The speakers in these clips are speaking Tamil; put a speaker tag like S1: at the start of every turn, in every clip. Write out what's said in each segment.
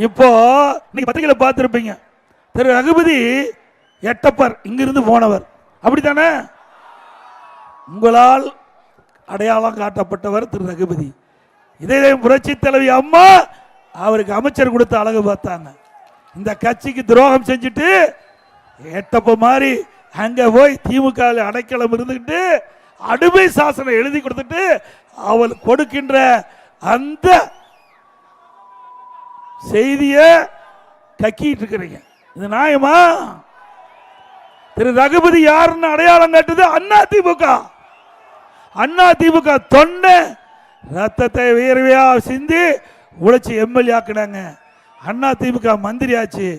S1: இப்போ நீங்க பத்திரிகையில் பார்த்துருப்பீங்க, திரு ரகுபதி எட்டப்பர் இங்கிருந்து போனவர், அப்படித்தானே? உங்களால் அடையாளம் காட்டப்பட்டவர் திரு ரகுபதி. இதே புரட்சி தலைவி அம்மா அவருக்கு அமைச்சர் கொடுத்த அழகு பார்த்தாங்க. இந்த கட்சிக்கு துரோகம் செஞ்சுட்டு எட்டப்ப மாதிரி அங்க போய் திமுக அடைக்கலம் இருந்துக்கிட்டு அடிமை சாசனம் எழுதி கொடுத்துட்டு அவள் கொடுக்கின்ற அந்த செய்திய கக்கிட்டு இருக்கிறீங்க. இது நியாயமா? திரு ரகுபதி யாருன்னு அடையாளம் காட்டுது அண்ணா திமுக. அண்ணா திமுக தொண்டை ரத்தத்தை வேர்வையா சிந்தி உழைச்சி எம்எல்ஏ ஆக்குனாங்க. அண்ணா திமுக மந்திரி ஆச்சு.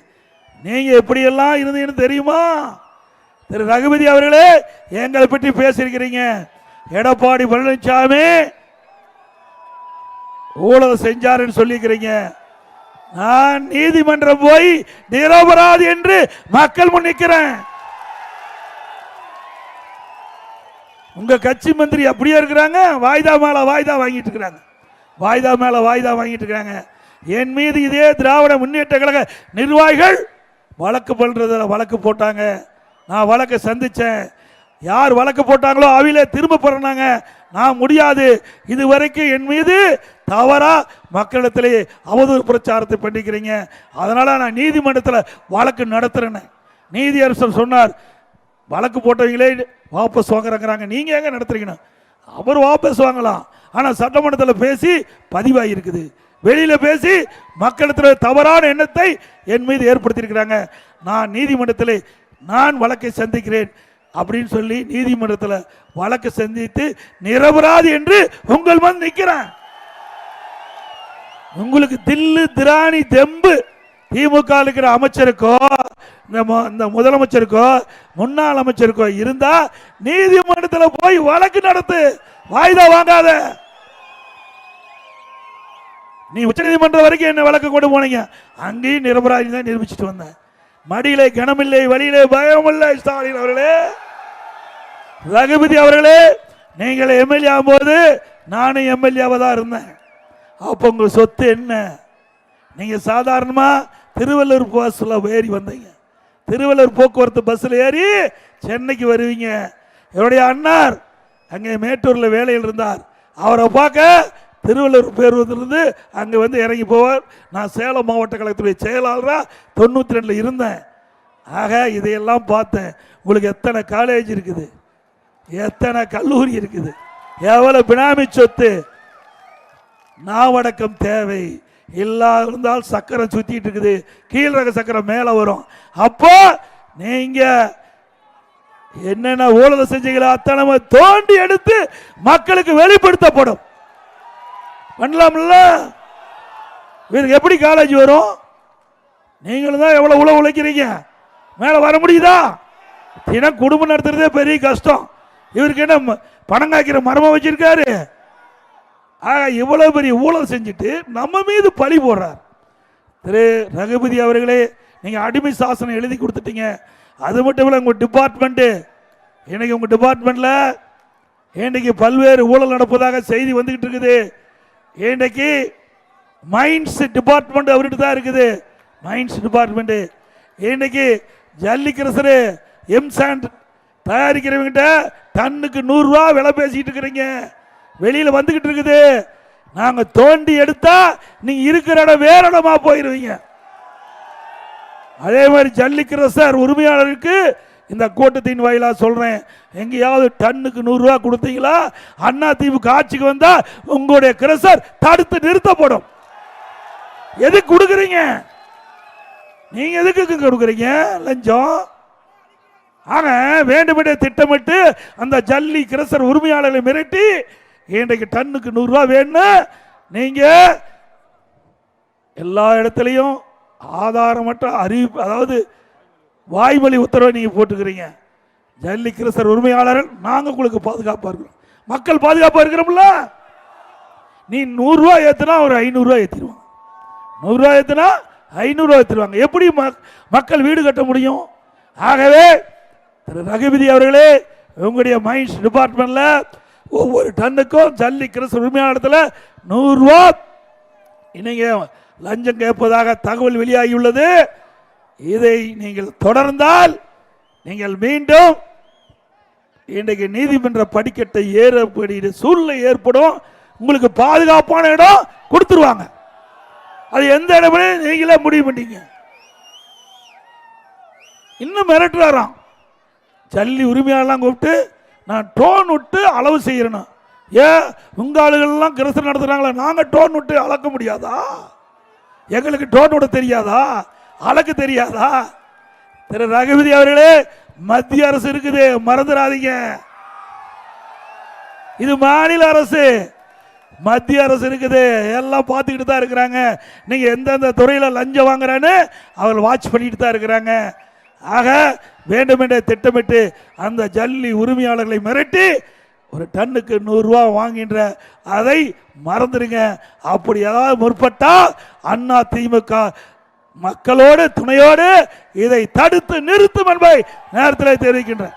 S1: நீங்க எப்படியெல்லாம் இருந்தீங்கன்னு தெரியுமா? திரு ரகுபதி அவர்களே, எங்களை பற்றி பேசியிருக்கிறீங்க. எடப்பாடி பழனிசாமி ஊழல் செஞ்சாருன்னு சொல்லிக்கிறீங்க. நான் நீதிமன்றம் போய் நிரபராதி என்று மக்கள் முன் நிற்கிறேன். உங்க கட்சி மந்திரி அப்படியே இருக்கிறாங்க, வாய்தா மேல வாய்தா வாங்கிட்டு இருக்கிறாங்க, வாய்தா மேல வாய்தா வாங்கிட்டு இருக்கிறாங்க. என் மீது இதே திராவிட முன்னேற்ற கழக நிர்வாகிகள் வழக்கு பண்றதுல வழக்கு போட்டாங்க. நான் வழக்கை சந்திச்சேன். யார் வழக்கு போட்டாங்களோ அவையில திரும்ப போறாங்க. நான் முடியாது. இதுவரைக்கும் என் மீது தவறா மக்களிடத்திலே அவதூறு பிரச்சாரத்தை பண்ணிக்கிறீங்க. அதனால நான் நீதிமன்றத்தில் வழக்கு நடத்துறேன். நீதியரசர் சொன்னார், வழக்கு போட்டவங்களே வாபஸ் வாங்குறாங்க, நீங்க எங்க நடத்துறீங்கன்னு. அவர் வாபஸ் வாங்கலாம், ஆனா சட்டமன்றத்தில் பேசி பதிவாகி இருக்குது. வெளியில பேசி மக்களிடத்தில் தவறான எண்ணத்தை என் மீது ஏற்படுத்தியிருக்கிறாங்க. நான் நீதிமன்றத்தில் நான் வழக்கை சந்திக்கிறேன் அப்படின்னு சொல்லி நீதிமன்றத்தில் வழக்கு சந்தித்து நிரபராதி என்று உங்கள் முன் நிற்கிறேன். உங்களுக்கு தில்லு திராணி தெம்பு திமுக இருக்கிற அமைச்சருக்கோ இந்த முதலமைச்சருக்கோ முன்னாள் அமைச்சருக்கோ இருந்தா நீதிமன்றத்தில் போய் வழக்கு நடத்து, வாய்தா வாங்காத. நீ உச்ச நீதிமன்றம் வரைக்கும் என்ன வழக்கு கொண்டு போனீங்க, அங்கேயும் நிரபராதி தான் நிரூபிச்சுட்டு வந்தேன். மடியிலே கனமில்லை, வழியிலே பயமில்லை. ஸ்டாலின் அவர்களே, ரகுபதி அவர்களே, நீங்கள் எம்எல்ஏ ஆகும்போது நானும் எம்எல்ஏவாக தான் இருந்தேன். அப்போ உங்க சொத்து என்ன? நீங்க சாதாரணமா திருவள்ளூர் பஸ்ல ஏறி வந்தீங்க, திருவள்ளூர் போக்குவரத்து பஸ்ல ஏறி சென்னைக்கு வருவீங்க. என்னுடைய அண்ணார் அங்கே மேட்டூர்ல வேலையில் இருந்தார். அவரை பார்க்க திருவள்ளூர் பேருந்திலிருந்து அங்கே வந்து இறங்கி போவார். நான் சேலம் மாவட்ட கழகத்துடைய செயலாளராக 92 இருந்தேன். ஆக இதையெல்லாம் பார்த்தேன். உங்களுக்கு எத்தனை காலேஜ் இருக்குது, எத்தனை கல்லூரி இருக்குது, எவ்வளவு பினாமி சொத்து. நாவடக்கம் தேவை. இருந்தால் சக்கரம் சுத்திட்டு இருக்குது, கீழரக சக்கரம் மேல வரும். அப்போ நீங்க என்னென்ன ஊழல் செஞ்சீங்களோ அத்தனை தோண்டி எடுத்து மக்களுக்கு வெளிப்படுத்தப்படும். பண்ணலாம்ல? இவருக்கு எப்படி காலேஜ் வரும்? நீங்களும் தான் எவ்வளவு உழவு உழைக்கிறீங்க, மேல வர முடியுதா? தினம் குடும்பம் நடத்துறதே பெரிய கஷ்டம். இவருக்கு என்ன பணம் காய்க்கிற மரமா வச்சிருக்காரு? இவ்வளவு பெரிய ஊழல் செஞ்சுட்டு நம்ம மீது பழி போடுறார். திரு ரகுபதி அவர்களே, நீங்க அடிமை சாசனம் எழுதி கொடுத்துட்டீங்க. அது மட்டும் இல்ல, உங்க டிபார்ட்மெண்ட் இன்னைக்கு உங்க டிபார்ட்மெண்ட்ல இன்னைக்கு பல்வேறு ஊழல் நடப்பதாக செய்தி வந்துகிட்டு இருக்குது. இன்னைக்கு மைன்ஸ் டிபார்ட்மெண்ட் அவர்கிட்ட தான் இருக்குது. மைன்ஸ் டிபார்ட்மெண்ட் இன்னைக்கு ஜல்லிக்கரசரு எம்சாண்ட் தயாரிக்கிறவங்கிட்ட டன்னுக்கு 100 ரூபா விலை பேசிட்டு இருக்கிறீங்க. வெளியில வந்துகிட்டு இருக்குது. நாங்க தோண்டி எடுத்தா நீங்க இருக்கிற இடம் வேற இடமா போயிருவீங்க. அதே மாதிரி ஜல்லிக்கரசர் உரிமையாளருக்கு இந்த கூட்டத்தின் வாயிலா சொல்றேன், எங்கேயாவது டன்னுக்கு 100 ரூபா கொடுத்தீங்களா, அண்ணா திமுக ஆட்சிக்கு வந்தா உங்களுடைய கிரசர் தடுத்து நிறுத்தப்படும். எதுக்கு கொடுக்குறீங்க? நீங்க எதுக்கு கொடுக்குறீங்க லஞ்சம்? ஆக வேண்டுமென்றே திட்டமிட்டு அந்த ஜல்லி கிரசர் உரிமையாளர்களை மிரட்டி இன்றைக்கு டன்னுக்கு 100 ரூபா வேணும். நீங்க எல்லா இடத்துலையும் ஆதாரமற்ற அறிவிப்பு, அதாவது வாய்மொழி உத்தரவை நீங்க போட்டுக்கிறீங்க. ஜல்லி கிரசர் உரிமையாளர்கள் நாங்க உங்களுக்கு பாதுகாப்பா இருக்கிறோம், மக்கள் பாதுகாப்பா இருக்கிறோம்ல. நீ 100 ரூபா ஏத்துனா ஒரு 500 ரூபா ஏத்திடுவாங்க, 100 ரூபா ஏத்துனா 500 ரூபா ஏத்திடுவாங்க. எப்படி மக்கள் வீடு கட்ட முடியும்? ஆகவே திரு ரகுபதி அவர்களே, உங்களுடைய மைன்ஸ் டிபார்ட்மெண்ட்ல ஒவ்வொரு டன்னுக்கும் ஜல்லி கிரசர் உரிமையாளத்தில் 100 ரூபா நீங்க லஞ்சம் கேட்பதாக தகவல் வெளியாகியுள்ளது. இதை நீங்கள் தொடர்ந்தால் நீங்கள் மீண்டும் இன்றைக்கு நீதிமன்ற படிக்கட்டை ஏறக்கூடிய சூழ்நிலை ஏற்படும். உங்களுக்கு பாதுகாப்பான இடம் கொடுத்துருவாங்க. அது எந்த இடமே நீங்களே முடிவு பண்ணீங்க. இன்னும் மிரட்டுறாராம். ஜல்லி உரிமையாளர்லாம் கூப்பிட்டு நான் டோன் விட்டு அளவு செய்யணும். ஏன் உங்க ஆளுகள்லாம் கிரசம் நடத்துறாங்களா? நாங்க டோன் விட்டு அளக்க முடியாதா? எங்களுக்கு டோன் விட தெரியாதா? அளக்க தெரியாதா? திரு ரகுபதி அவர்களே, மத்திய அரசு இருக்குது, மறந்துடாதீங்க. இது மாநில அரசு, மத்திய அரசு இருக்குது, எல்லாம் பார்த்துக்கிட்டு தான் இருக்கிறாங்க. நீங்க எந்தெந்த துறையில லஞ்சம் வாங்குறான்னு அவர்கள் வாட்ச் பண்ணிட்டு தான் இருக்கிறாங்க. ஆக வேண்டுமென்றே திட்டமிட்டு அந்த ஜல்லி உரிமையாளர்களை மிரட்டி ஒரு டன்னுக்கு 100 ரூபாய் வாங்கின்ற அதை மறந்துடுங்க. அப்படி ஏதாவது முற்பட்டா அண்ணா திமுக மக்களோடு துணையோடு இதை தடுத்து நிறுத்தும் என்பதை நேரத்தில் தெரிவிக்கின்றேன்.